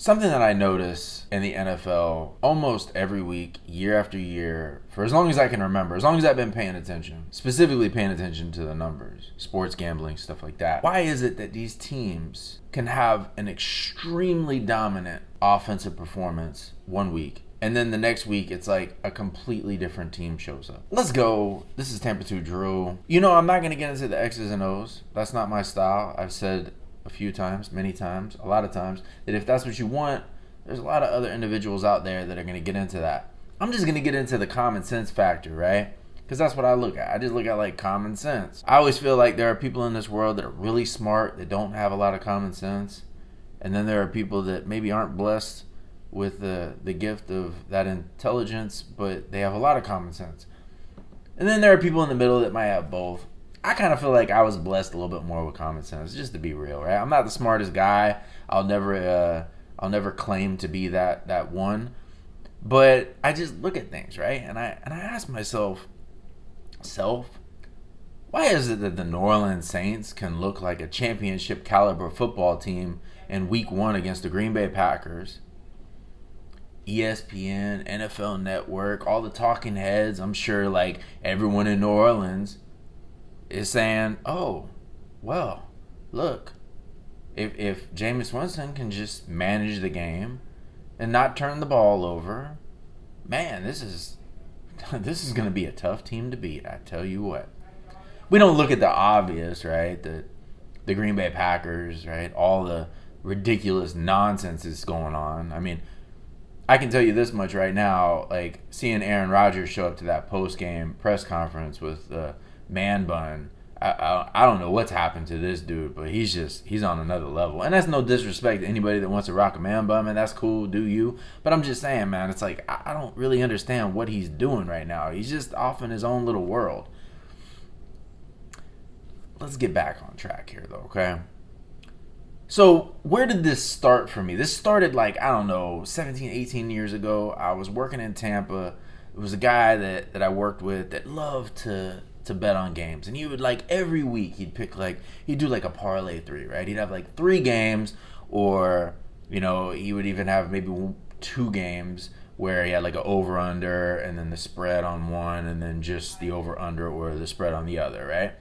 Something that I notice in the NFL almost every week, year after year, for as long as I can remember, as long as I've been paying attention, specifically paying attention to the numbers, sports gambling, stuff like that. Why is it that these teams can have an extremely dominant offensive performance one week, and then the next week it's like a completely different team shows up? Let's go. This is Tampa 2 Drew. I'm not going to get into the X's and O's. That's not my style. I've said a few times, many times, a lot of times, that if that's what you want, there's a lot of other individuals out there that are going to get into that. I'm just going to get into the common sense factor, right? Because that's what I look at. I just look at like common sense. I always feel like there are people in this world that are really smart that don't have a lot of common sense. And then there are people that maybe aren't blessed with the gift of that intelligence, but they have a lot of common sense. And then there are people in the middle that might have both. I kind of feel like I was blessed a little bit more with common sense, just to be real, right? I'm not the smartest guy. I'll never claim to be that one. But I just look at things, right? And I ask myself, why is it that the New Orleans Saints can look like a championship caliber football team in week 1 against the Green Bay Packers? ESPN, NFL Network, all the talking heads, I'm sure like everyone in New Orleans is saying, oh, well, look, if Jameis Winston can just manage the game and not turn the ball over, man, this is going to be a tough team to beat, I tell you what. We don't look at the obvious, right? The Green Bay Packers, right? All the ridiculous nonsense that's going on. I mean, I can tell you this much right now, like seeing Aaron Rodgers show up to that post-game press conference with man bun. I don't know what's happened to this dude, but he's on another level. And that's no disrespect to anybody that wants to rock a man bun, man. That's cool, do you? But I'm just saying, man, it's like I don't really understand what he's doing right now. He's just off in his own little world. Let's get back on track here, though, okay? So where did this start for me? This started 17, 18 years ago. I was working in Tampa. It was a guy that I worked with that loved to bet on games, and he would every week he'd do a parlay 3, right? He'd have 3 games, or he would even have maybe 2 games where he had an over under and then the spread on one and then just the over under or the spread on the other, right?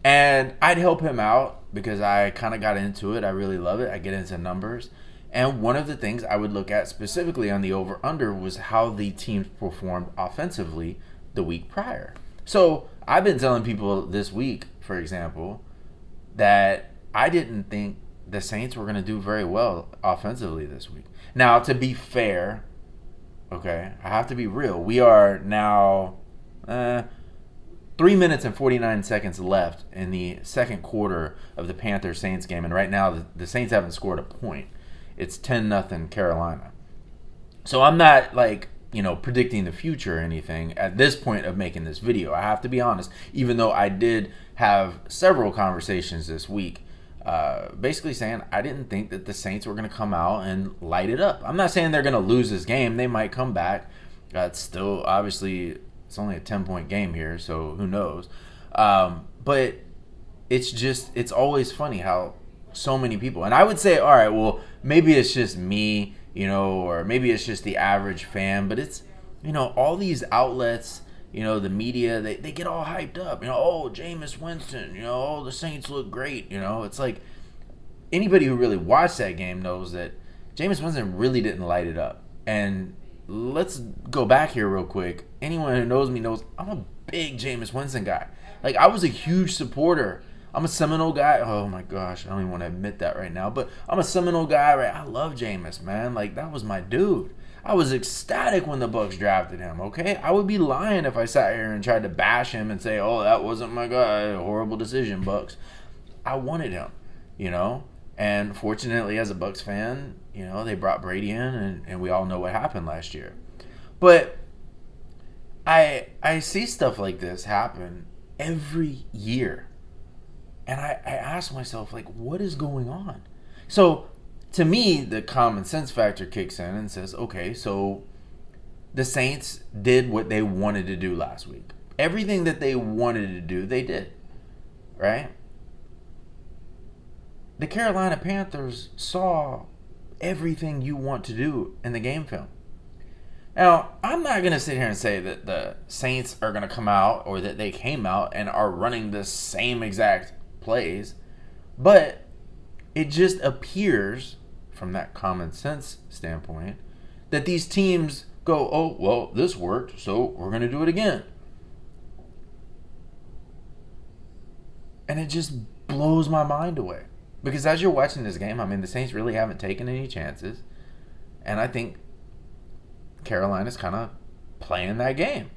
And I'd help him out because I kind of got into it. I really love it. I get into numbers. And one of the things I would look at specifically on the over-under was how the teams performed offensively the week prior. So I've been telling people this week, for example, that I didn't think the Saints were going to do very well offensively this week. Now, to be fair, okay, I have to be real. We are now 3 minutes and 49 seconds left in the second quarter of the Panthers-Saints game. And right now, the Saints haven't scored a point. It's 10-0 Carolina. So I'm not predicting the future or anything at this point of making this video. I have to be honest, even though I did have several conversations this week basically saying I didn't think that the Saints were going to come out and light it up. I'm not saying they're going to lose this game. They might come back. It's still, obviously, it's only a 10-point game here, so who knows. But it's always funny how so many people, and I would say, all right, well, maybe it's just me, or maybe it's just the average fan, but it's, all these outlets, the media, they get all hyped up, oh, Jameis Winston, oh, the Saints look great, it's like anybody who really watched that game knows that Jameis Winston really didn't light it up. And let's go back here real quick. Anyone who knows me knows I'm a big Jameis Winston guy. I was a huge supporter. I'm a Seminole guy. Oh my gosh, I don't even want to admit that right now, but I'm a Seminole guy, right? I love Jameis, man. That was my dude. I was ecstatic when the Bucs drafted him, okay? I would be lying if I sat here and tried to bash him and say, oh, that wasn't my guy. Horrible decision, Bucs. I wanted him, And fortunately, as a Bucs fan, they brought Brady in, and we all know what happened last year. But I see stuff like this happen every year. And I ask myself, what is going on? So, to me, the common sense factor kicks in and says, okay, so the Saints did what they wanted to do last week. Everything that they wanted to do, they did, right? The Carolina Panthers saw everything you want to do in the game film. Now, I'm not going to sit here and say that the Saints are going to come out or that they came out and are running the same exact plays, but it just appears, from that common sense standpoint, that these teams go, oh, well, this worked, so we're going to do it again. And it just blows my mind away. Because as you're watching this game, I mean, the Saints really haven't taken any chances. And I think Carolina's kind of playing that game.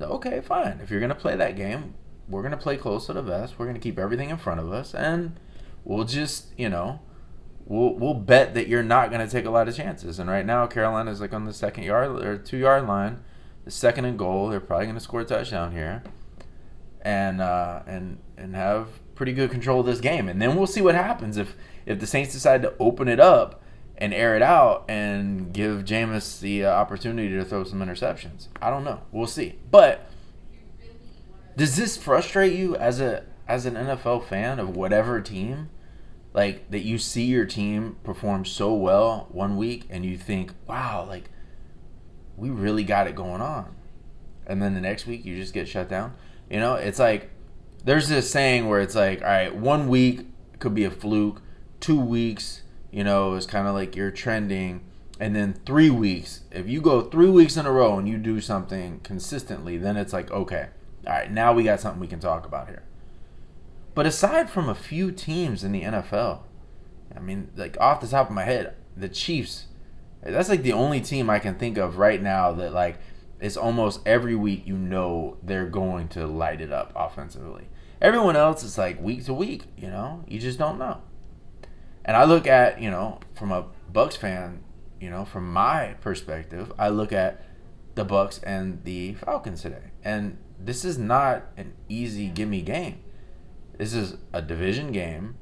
Okay, fine. If you're going to play that game, we're going to play close to the vest. We're going to keep everything in front of us. And we'll just, we'll bet that you're not going to take a lot of chances. And right now, Carolina's like on the 2-yard line. The second and goal. They're probably going to score a touchdown here. And have pretty good control of this game. And then we'll see what happens if the Saints decide to open it up and air it out and give Jameis the opportunity to throw some interceptions. I don't know. We'll see. But does this frustrate you as an NFL fan of whatever team? Like, that you see your team perform so well one week and you think, wow, like, we really got it going on. And then the next week you just get shut down. It's like, there's this saying where it's like, all right, 1 week could be a fluke, 2 weeks, is kind of like you're trending, and then 3 weeks. If you go 3 weeks in a row and you do something consistently, then it's like, okay, all right, now we got something we can talk about here. But aside from a few teams in the NFL, I mean, like off the top of my head, the Chiefs, that's like the only team I can think of right now that like, it's almost every week they're going to light it up offensively. Everyone else is like week to week, you just don't know. And I look at, from a Bucs fan, from my perspective, I look at the Bucs and the Falcons today. And this is not an easy gimme game. This is a division game.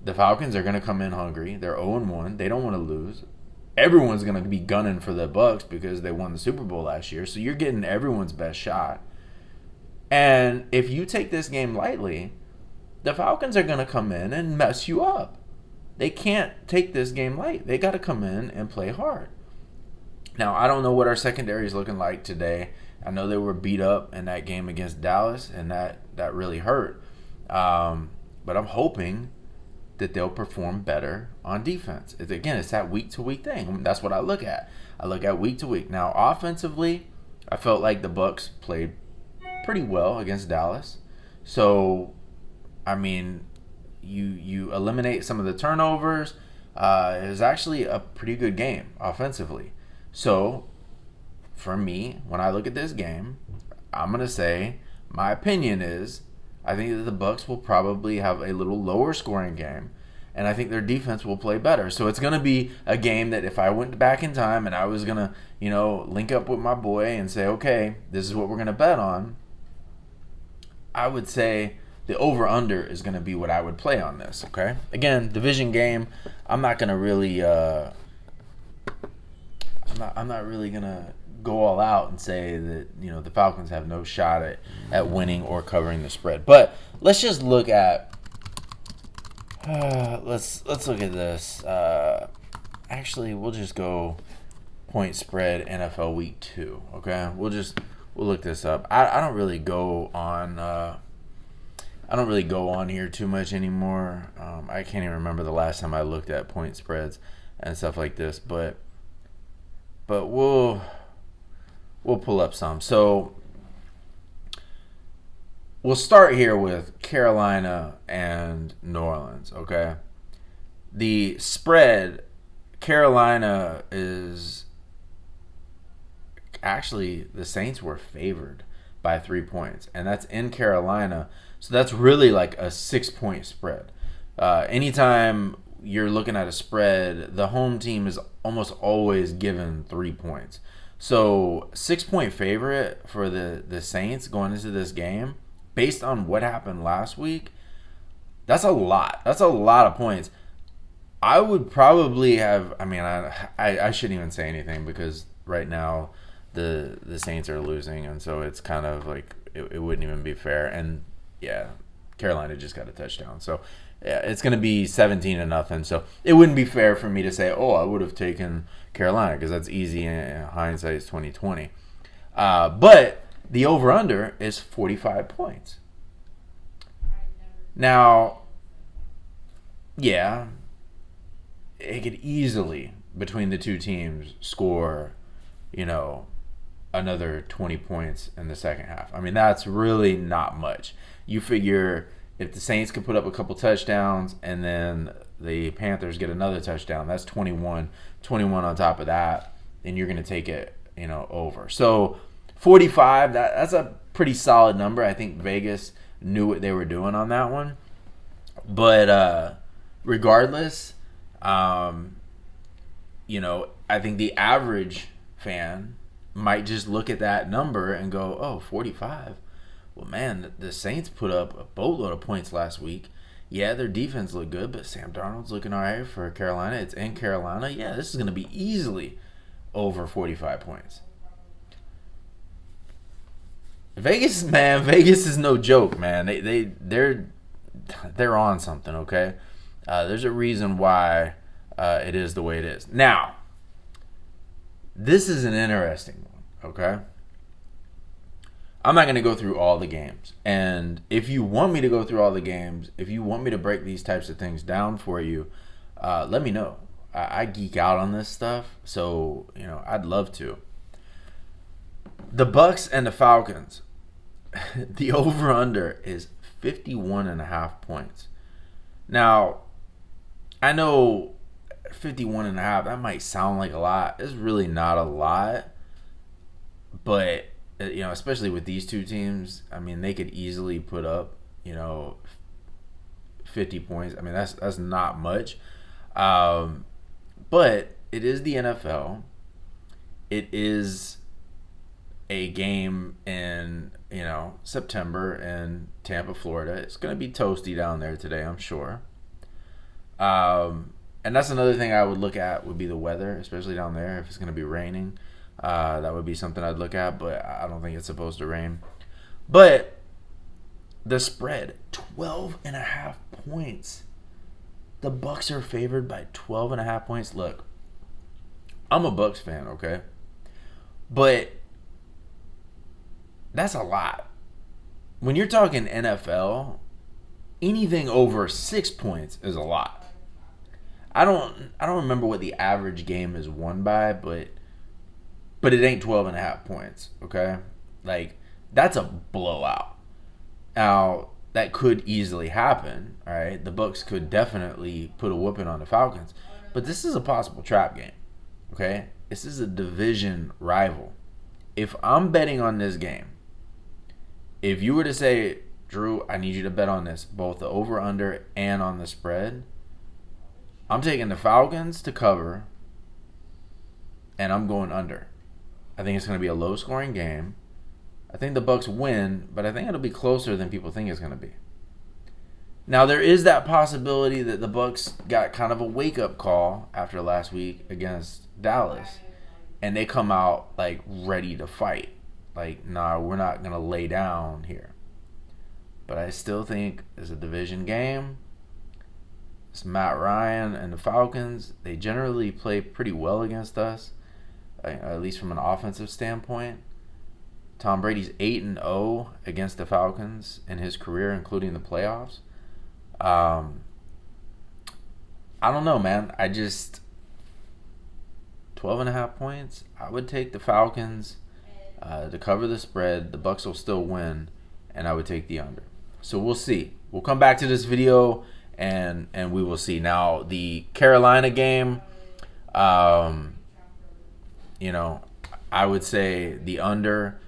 The Falcons are going to come in hungry. They're 0-1. They don't want to lose. Everyone's going to be gunning for the Bucs because they won the Super Bowl last year. So you're getting everyone's best shot. And if you take this game lightly, the Falcons are going to come in and mess you up. They can't take this game light. They got to come in and play hard. Now, I don't know what our secondary is looking like today. I know they were beat up in that game against Dallas, and that really hurt. But I'm hoping that they'll perform better on defense. It's that week-to-week thing. That's what I look at. I look at week-to-week. Now, offensively, I felt like the Bucs played pretty well against Dallas. So, I mean, you eliminate some of the turnovers. It was actually a pretty good game offensively. So, for me, when I look at this game, I'm going to say my opinion is I think that the Bucs will probably have a little lower scoring game, and I think their defense will play better. So it's going to be a game that if I went back in time and I was going to, link up with my boy and say, okay, this is what we're going to bet on, I would say the over-under is going to be what I would play on this, okay? Again, division game, I'm not going to really I'm not really going to go all out and say that the Falcons have no shot at winning or covering the spread. But let's just look at let's look at this. Actually, we'll just go point spread NFL Week 2. Okay, we'll look this up. I don't really go on here too much anymore. I can't even remember the last time I looked at point spreads and stuff like this. But we'll pull up some. So we'll start here with Carolina and New Orleans, okay? The spread, Carolina is actually, the Saints were favored by 3 points, and that's in Carolina. So that's really like a 6-point spread. Anytime you're looking at a spread, the home team is almost always given 3 points. So 6-point favorite for the Saints going into this game, based on what happened last week, that's a lot. That's a lot of points. I would probably have, I shouldn't even say anything because right now the Saints are losing, and so it's kind of like it wouldn't even be fair. And yeah, Carolina just got a touchdown. So it's going to be 17-0. So it wouldn't be fair for me to say, oh, I would have taken Carolina, because that's easy in hindsight. It's 2020. But the over-under is 45 points. Now, yeah, it could easily, between the two teams, score, another 20 points in the second half. I mean, that's really not much. You figure if the Saints could put up a couple touchdowns and then the Panthers get another touchdown, that's 21 on top of that, and you're going to take it, over. So 45, that's a pretty solid number. I think Vegas knew what they were doing on that one. But regardless, I think the average fan might just look at that number and go, oh, 45. Well, man, the Saints put up a boatload of points last week. Yeah, their defense looked good, but Sam Darnold's looking all right for Carolina. It's in Carolina. Yeah, this is going to be easily over 45 points. Vegas is no joke, man. They're on something, okay? There's a reason why it is the way it is. Now, this is an interesting one, okay? I'm not going to go through all the games. And if you want me to go through all the games, if you want me to break these types of things down for you, let me know. I geek out on this stuff, so, I'd love to. The Bucs and the Falcons, the over-under is 51.5 points. Now, I know 51.5, that might sound like a lot. It's really not a lot. But, especially with these two teams, I mean, they could easily put up, 50 points. I mean, that's not much. But it is the NFL. It is a game in, September in Tampa, Florida. It's going to be toasty down there today, I'm sure. And that's another thing I would look at would be the weather, especially down there. If it's going to be raining, that would be something I'd look at, but I don't think it's supposed to rain. But the spread, 12.5 points. The Bucs are favored by 12.5 points. Look, I'm a Bucs fan, okay? But that's a lot. When you're talking NFL, anything over 6 points is a lot. I don't remember what the average game is won by, but it ain't 12.5 points, okay? Like, that's a blowout. Now, that could easily happen, all right? The Bucs could definitely put a whooping on the Falcons, but this is a possible trap game, okay? This is a division rival. If I'm betting on this game, if you were to say, Drew, I need you to bet on this, both the over-under and on the spread, I'm taking the Falcons to cover, and I'm going under. I think it's going to be a low-scoring game. I think the Bucs win, but I think it'll be closer than people think it's going to be. Now, there is that possibility that the Bucs got kind of a wake-up call after last week against Dallas, and they come out, like, ready to fight. Like, nah, we're not going to lay down here. But I still think it's a division game. It's Matt Ryan and the Falcons. They generally play pretty well against us, at least from an offensive standpoint. Tom Brady's 8-0 against the Falcons in his career, including the playoffs. I don't know, man. 12.5 points. I would take the Falcons to cover the spread. The Bucs will still win, and I would take the under. So we'll see. We'll come back to this video, and we will see. Now, the Carolina game, I would say the under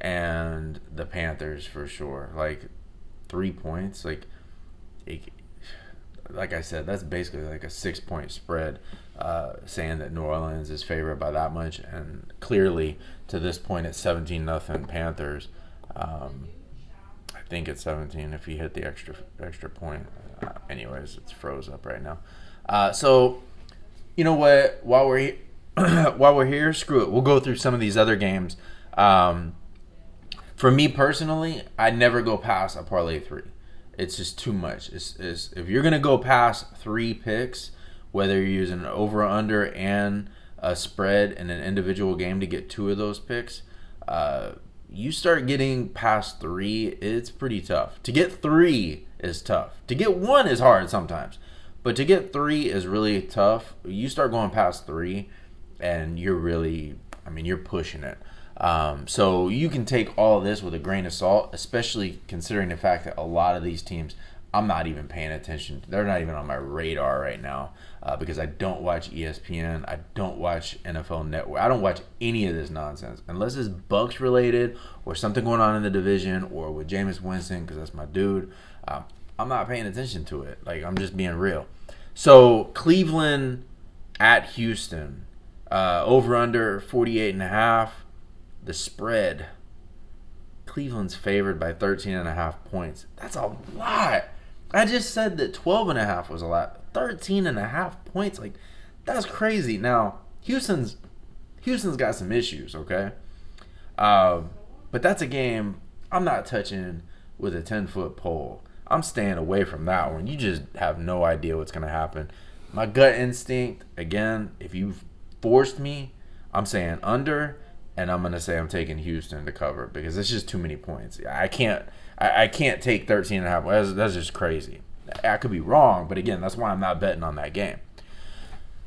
and the Panthers for sure. Like 3 points. Like I said, that's basically like a 6-point spread, saying that New Orleans is favored by that much, and clearly to this point it's 17-0 Panthers. I think it's 17 if you hit the extra point. Anyways, it's froze up right now. So you know what? While we're here, screw it. We'll go through some of these other games. For me personally, I never go past a parlay 3. It's just too much. It's if you're gonna go past 3 picks, whether you're using an over under and a spread in an individual game to get 2 of those picks, you start getting past 3. It's pretty tough. To get 3 is tough. To get 1 is hard sometimes, but to get 3 is really tough. You start going past 3, and you're really, I mean, you're pushing it. So you can take all of this with a grain of salt, especially considering the fact that a lot of these teams I'm not even paying attention. They're not even on my radar right now because I don't watch ESPN. I don't watch NFL Network. I don't watch any of this nonsense unless it's Bucks related or something going on in the division or with Jameis Winston because that's my dude. I'm not paying attention to it. Like, I'm just being real. So Cleveland at Houston, over under 48.5. The spread, Cleveland's favored by 13.5 points. That's a lot. I just said that 12.5 was a lot. 13.5 points, like, that's crazy. Now, Houston's got some issues, okay? But that's a game I'm not touching with a 10-foot pole. I'm staying away from that one. You just have no idea what's going to happen. My gut instinct, again, if you've forced me, I'm saying under. And I'm gonna say I'm taking Houston to cover because it's just too many points. I can't take 13.5. That's just crazy. I could be wrong, but again, that's why I'm not betting on that game.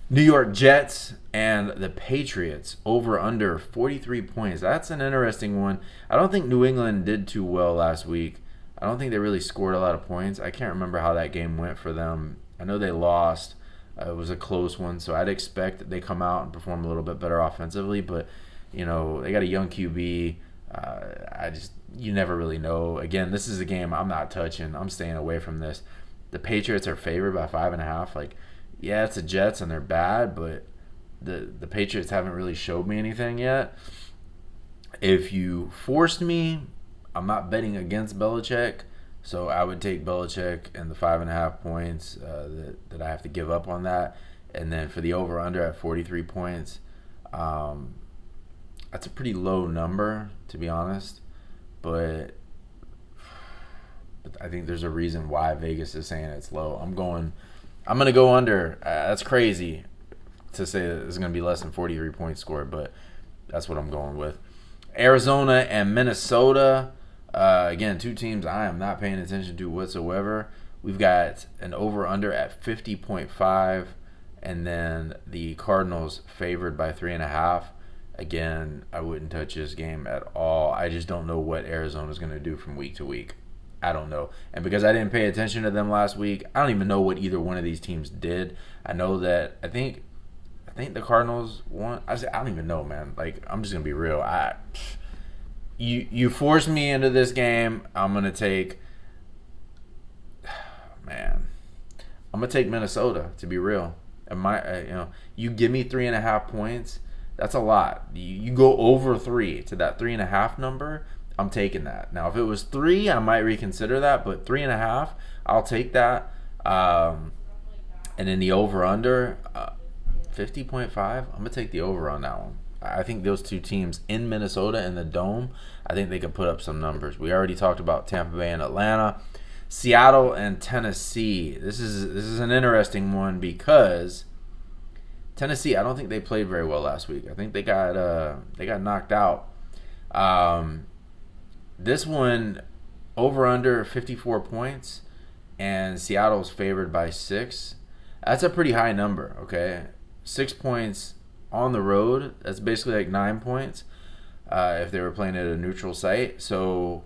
New York Jets and the Patriots over under 43 points. That's an interesting one. I don't think New England did too well last week. I don't think they really scored a lot of points. I can't remember how that game went for them. I know they lost. It was a close one, so I'd expect that they come out and perform a little bit better offensively, but you know, they got a young QB. You never really know. Again, this is a game I'm not touching. I'm staying away from this. The Patriots are favored by 5.5. Like, yeah, it's the Jets and they're bad, but the Patriots haven't really showed me anything yet. If you forced me, I'm not betting against Belichick, so I would take Belichick and the 5.5 points that I have to give up on that. And then for the over-under at 43 points, that's a pretty low number, to be honest, but I think there's a reason why Vegas is saying it's low. I'm going to go under. That's crazy to say that it's going to be less than 43 points scored, but that's what I'm going with. Arizona and Minnesota, again, 2 teams I am not paying attention to whatsoever. We've got an over-under at 50.5, and then the Cardinals favored by 3.5. Again, I wouldn't touch this game at all. I just don't know what Arizona's going to do from week to week. I don't know. And because I didn't pay attention to them last week, I don't even know what either one of these teams did. I know that I think the Cardinals won. I don't even know, man. Like, I'm just going to be real. You forced me into this game. I'm going to take Minnesota, to be real. You give me 3.5 points. That's a lot. You go over 3 to that 3.5 number, I'm taking that. Now, if it was 3, I might reconsider that, but 3.5, I'll take that. And then the over-under, 50.5, I'm going to take the over on that one. I think those 2 teams in Minnesota in the Dome, I think they could put up some numbers. We already talked about Tampa Bay and Atlanta. Seattle and Tennessee. This is an interesting one because Tennessee, I don't think they played very well last week. I think they got knocked out. This one, over under 54 points, and Seattle's favored by 6. That's a pretty high number, okay? 6 points on the road. That's basically like 9 points if they were playing at a neutral site. So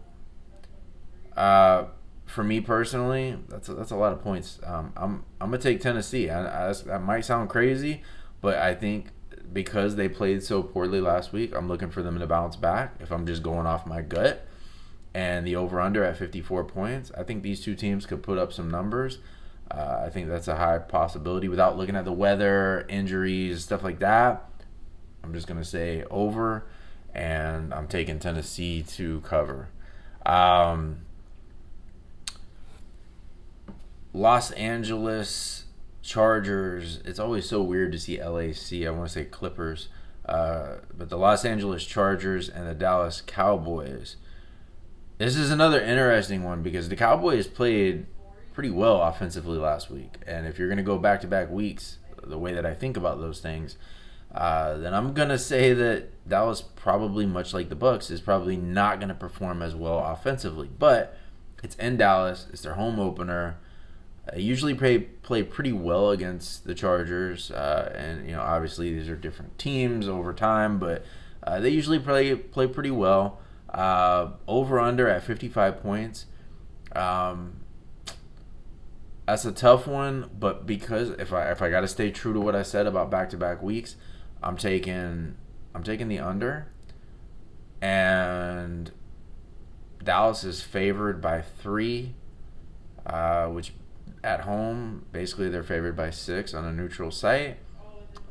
for me personally, that's a lot of points. I'm gonna take Tennessee. That might sound crazy, but I think because they played so poorly last week, I'm looking for them to bounce back. If I'm just going off my gut, and the over/under at 54 points, I think these 2 teams could put up some numbers. I think that's a high possibility without looking at the weather, injuries, stuff like that. I'm just gonna say over, and I'm taking Tennessee to cover. Los Angeles Chargers. It's always so weird to see LAC. I want to say Clippers. But the Los Angeles Chargers and the Dallas Cowboys. This is another interesting one because the Cowboys played pretty well offensively last week. And if you're going to go back to back weeks, the way that I think about those things, then I'm going to say that Dallas, probably much like the Bucs, is probably not going to perform as well offensively. But it's in Dallas, it's their home opener. They usually play pretty well against the Chargers, and obviously these are different teams over time, but they usually play pretty well. Over under at 55 points. That's a tough one, but because if I got to stay true to what I said about back-to-back weeks, I'm taking the under, and Dallas is favored by 3, which at home basically they're favored by 6 on a neutral site.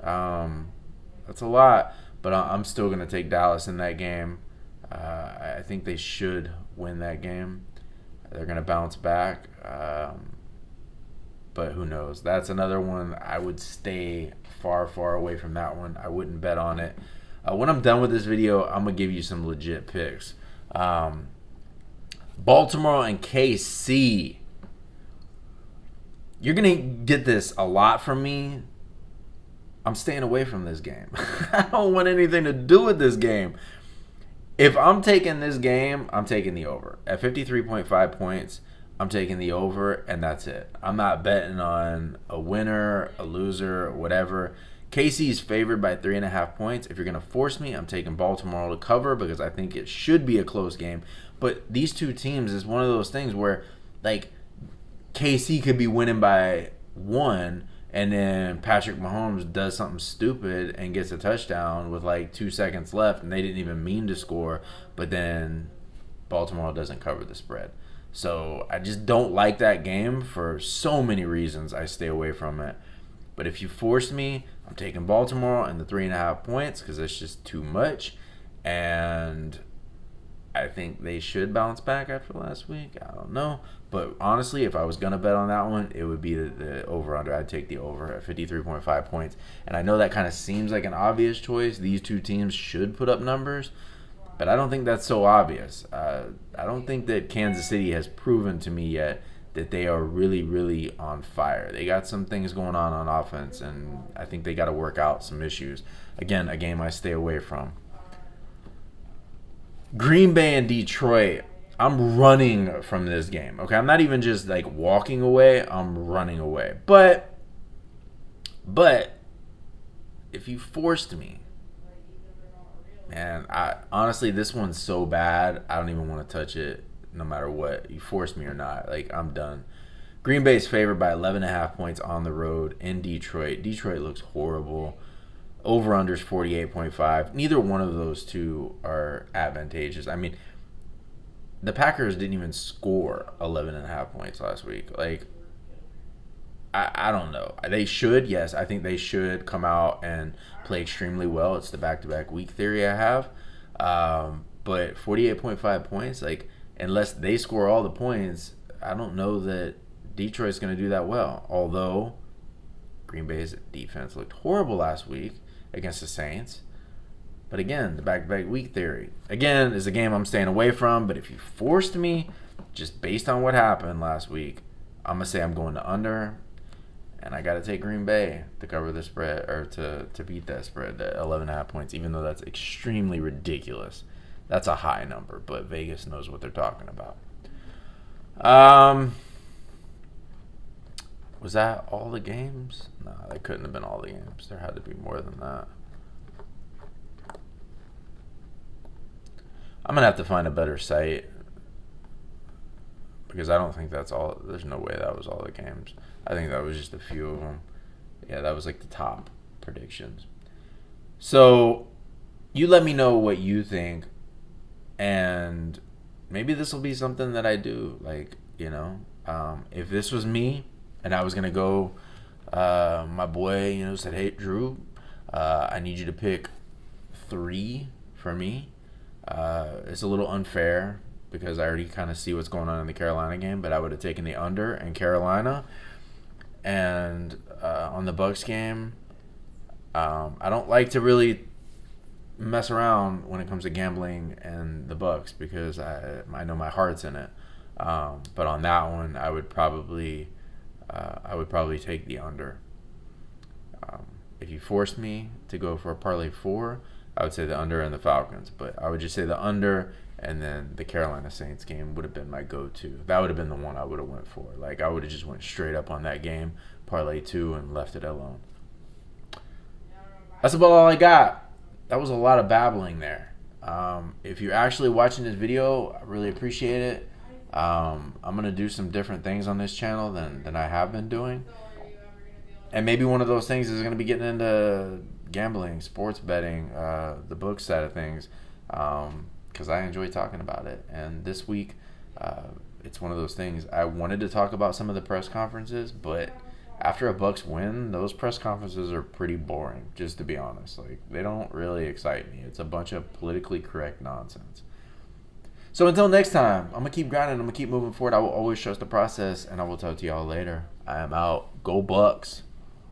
That's a lot, but I'm still going to take Dallas in that game. I think they should win that game. They're going to bounce back, but who knows? That's another one. I would stay far, far away from that one. I wouldn't bet on it. When I'm done with this video, I'm going to give you some legit picks. Baltimore and KC. You're going to get this a lot from me. I'm staying away from this game. I don't want anything to do with this game. If I'm taking this game, I'm taking the over. At 53.5 points, I'm taking the over, and that's it. I'm not betting on a winner, a loser, whatever. KC is favored by 3.5 points. If you're going to force me, I'm taking Baltimore to cover because I think it should be a close game. But these two teams is one of those things where, like, KC could be winning by 1, and then Patrick Mahomes does something stupid and gets a touchdown with like 2 seconds left, and they didn't even mean to score, but then Baltimore doesn't cover the spread. So I just don't like that game for so many reasons. I stay away from it. But if you force me, I'm taking Baltimore and the 3.5 points because it's just too much. And I think they should bounce back after last week. I don't know. But honestly, if I was going to bet on that one, it would be the over-under. I'd take the over at 53.5 points. And I know that kind of seems like an obvious choice. These two teams should put up numbers. But I don't think that's so obvious. I don't think that Kansas City has proven to me yet that they are really, really on fire. They got some things going on offense, and I think they got to work out some issues. Again, a game I stay away from. Green Bay and Detroit. I'm running from this game. Okay, I'm not even just like walking away. I'm running away. But if you forced me, man, honestly, this one's so bad. I don't even want to touch it, no matter what. You force me or not, like I'm done. Green Bay is favored by 11.5 points on the road in Detroit. Detroit looks horrible. Over-unders 48.5. Neither one of those two are advantageous. I mean, the Packers didn't even score 11.5 points last week. Like, I don't know. They should, yes. I think they should come out and play extremely well. It's the back-to-back week theory I have. But 48.5 points, like, unless they score all the points, I don't know that Detroit's going to do that well. Although Green Bay's defense looked horrible last week against the Saints. But again, the back-to-back week theory. Again, is a game I'm staying away from. But if you forced me, just based on what happened last week, I'm going to say I'm going to under. And I got to take Green Bay to cover the spread, or to beat that spread, the 11.5 points, even though that's extremely ridiculous. That's a high number, but Vegas knows what they're talking about. Was that all the games? No, that couldn't have been all the games. There had to be more than that. I'm going to have to find a better site because I don't think that's all. There's no way that was all the games. I think that was just a few of them. Yeah, that was like the top predictions. So you let me know what you think, and maybe this will be something that I do. Like, if this was me and I was going to go, my boy, said, hey, Drew, I need you to pick 3 for me. It's a little unfair because I already kind of see what's going on in the Carolina game, but I would have taken the under in Carolina. And on the Bucs game, I don't like to really mess around when it comes to gambling and the Bucks because I know my heart's in it. But on that one, I would probably take the under. If you forced me to go for a parlay four, I would say the under and the Falcons. But I would just say the under, and then the Carolina Saints game would have been my go-to. That would have been the one I would have went for. Like I would have just went straight up on that game, parlay two, and left it alone. That's about all I got. That was a lot of babbling there. If you're actually watching this video, I really appreciate it. I'm gonna do some different things on this channel than I have been doing, and maybe one of those things is gonna be getting into gambling, sports betting, the book side of things, because I enjoy talking about it. And this week, it's one of those things. I wanted to talk about some of the press conferences, but after a Bucks win, those press conferences are pretty boring, just to be honest. Like, they don't really excite me. It's a bunch of politically correct nonsense. So until next time, I'm going to keep grinding. I'm going to keep moving forward. I will always trust the process, and I will talk to y'all later. I am out. Go Bucks.